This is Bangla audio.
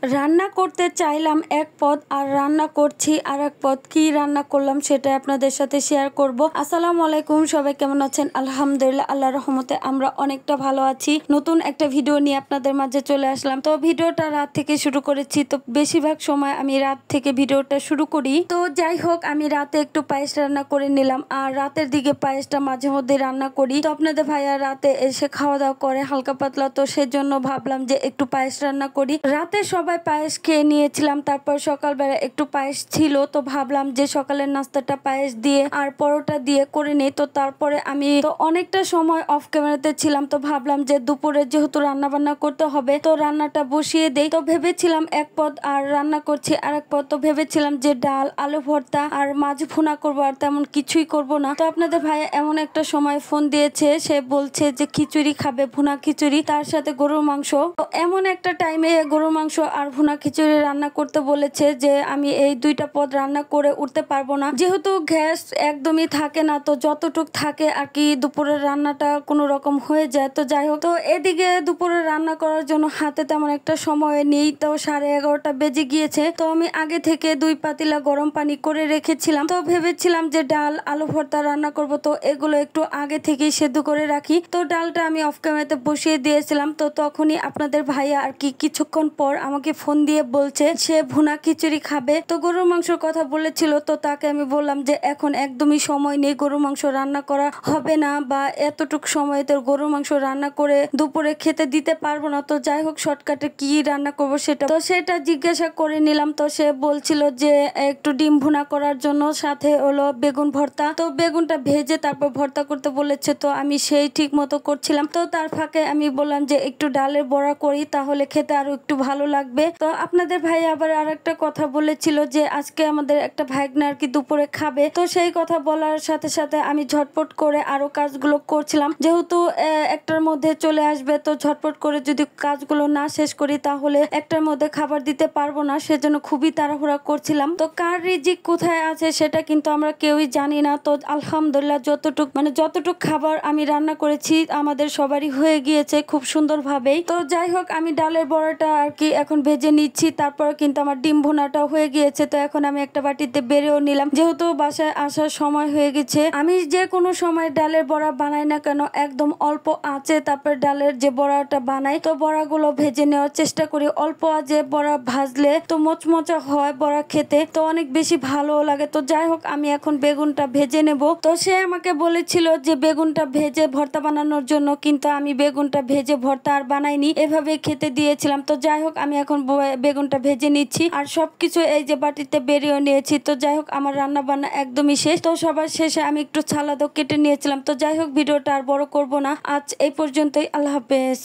রান্না করতে চাইলাম এক পদ আর রান্না করছি আর এক পদ। কি রান্না করলাম সেটা আপনাদের সাথে শেয়ার করব। আসসালামু আলাইকুম, সবাই কেমন আছেন? আলহামদুলিল্লাহ, আল্লাহর রহমতে আমরা অনেকটা ভালো আছি। নতুন একটা ভিডিও নিয়ে আপনাদের মাঝে চলে আসলাম। তো ভিডিওটা রাত থেকে শুরু করেছি, তো বেশিরভাগ সময় আমি রাত থেকে ভিডিওটা শুরু করি। তো যাই হোক, আমি রাতে একটু পায়েস রান্না করে নিলাম, আর রাতের দিকে পায়েসটা মাঝে মধ্যে রান্না করি। তো আপনাদের ভাইয়া রাতে এসে খাওয়া দাওয়া করে হালকা পাতলা, তো সেজন্য ভাবলাম যে একটু পায়েস রান্না করি। রাতে সবাই পায়েস খেয়ে নিয়েছিলাম, তারপর সকালবেলা একটু পায়েস ছিল, তো ভাবলাম যে সকালের নাস্তাটা পায়েস দিয়ে আর পরোটা দিয়ে করে নিই। তো তারপরে আমি তো অনেকটা সময় অফ ক্যামেরাতে ছিলাম, তো ভাবলাম যে দুপুরে যেহেতু রান্না বান্না করতে হবে তো রান্নাটা বসিয়ে দেই। তো ভেবেছিলাম এক পদ আর রান্না করছি আর এক পদ। তো ভেবেছিলাম যে ডাল, আলু ভর্তা আর মাছ ভুনা করবো, আর তেমন কিছুই করব না। তো আপনাদের ভাই এমন একটা সময় ফোন দিয়েছে, সে বলছে যে খিচুড়ি খাবে, ভুনা খিচুড়ি, তার সাথে গরুর মাংস। তো এমন একটা টাইমে গরুর মাংস আর ভুনা খিচুড়ি রান্না করতে বলেছে যে আমি এই দুইটা পদ রান্না করে উঠতে পারবো না, যেহেতু গ্যাস একদমই থাকে না। তো যতটুক থাকে আর কি দুপুরের রান্নাটা কোনো রকম হয়ে যায়। তো যাই হোক, তো এদিকে দুপুরে রান্না করার জন্য হাতে তেমন একটা সময় নেই। তো 11:30 বেজে গিয়েছে। তো আমি আগে থেকে 2 পাতিলা গরম পানি করে রেখেছিলাম। তো ভেবেছিলাম যে ডাল, আলু ভর্তা রান্না করব, তো এগুলো একটু আগে থেকেই সেদ্ধ করে রাখি। তো ডালটা আমি অফ ক্যামেরাতে বসিয়ে দিয়েছিলাম। তো তখনই আপনাদের ভাইয়া আর কি কিছুক্ষণ পর আমাকে ফোন দিয়ে বলছে সে ভুনা খিচুড়ি খাবে। তো গরুর মাংসের কথা বলেছিল, তো তাকে আমি বললাম যে এখন একদমই সময় নেই, গরুর মাংস রান্না করা হবে না, বা এতটুক সময় তোর গরুর মাংস রান্না করে দুপুরে খেতে দিতে পারবো না। তো যাই হোক, শর্টকাটে কি রান্না করবো সেটা জিজ্ঞাসা করে নিলাম। তো সে বলছিল যে একটু ডিম ভুনা করার জন্য, সাথে হলো বেগুন ভর্তা। তো বেগুনটা ভেজে তারপর ভর্তা করতে বলেছে, তো আমি সেই ঠিক মতো করছিলাম। তো তার ফাঁকে আমি বললাম যে একটু ডালের বড়া করি, তাহলে খেতে আরো একটু ভালো লাগবে। তো আপনাদের ভাই আবার আরেকটা কথা বলেছিল যে আজকে আমাদের একটা ভাইগনা আর কি দুপুরে খাবে। তো সেই কথা বলার সাথে সাথে আমি ঝটপট করে আরো কাজগুলো করছিলাম, যেহেতু একটার মধ্যে চলে আসবে। তো ঝটপট করে যদি কাজগুলো না শেষ করি তাহলে একটার মধ্যে খাবার দিতে পারবো না, সেজন্য খুবই তাড়াহুড়া করছিলাম। তো কার রিজিক কোথায় আছে সেটা কিন্তু আমরা কেউই জানি না। তো আলহামদুলিল্লাহ যতটুক খাবার আমি রান্না করেছি আমাদের সবারই হয়ে গিয়েছে খুব সুন্দরভাবেই। তো যাই হোক, আমি ডালের বড়াটা আর কি এখন ভেজে নিচ্ছি, তারপর কিন্তু আমার ডিম ভুনাটাও হয়ে গিয়েছে। তো এখন আমি একটা বাটিতে বেড়েও নিলাম, যেহেতু বাসায় আসার সময় হয়ে গেছে। আমি যে কোনো সময় ডালের বড়া বানাই না কেন, একদম অল্প আঁচে তারপর ডালের যে বড়াটা বানাই, তো বড়াগুলো ভেজে নেওয়ার চেষ্টা করি। অল্প আঁচে বড়া ভাজলে তো মচমচা হয় বড়া খেতে, তো অনেক বেশি ভালো লাগে। তো যাই হোক, আমি এখন বেগুনটা ভেজে নেব। তো সে আমাকে বলেছিল যে বেগুনটা ভেজে ভর্তা বানানোর জন্য, কিন্তু আমি বেগুনটা ভেজে ভর্তা আর বানাইনি, এভাবে খেতে দিয়েছিলাম। তো যাই হোক, আমি এখন বেগুনটা ভেজে নিচ্ছি আর সবকিছু এই যে বাটিতে বেরিয়ে নিয়েছি। তো যাই হোক, আমার রান্না বান্না একদমই শেষ। তো সবার শেষে আমি একটু সালাদও কেটে নিয়েছিলাম। তো যাই হোক, ভিডিওটা আর বড় করব না, আজ এই পর্যন্তই। আল্লাহ হাফেজ।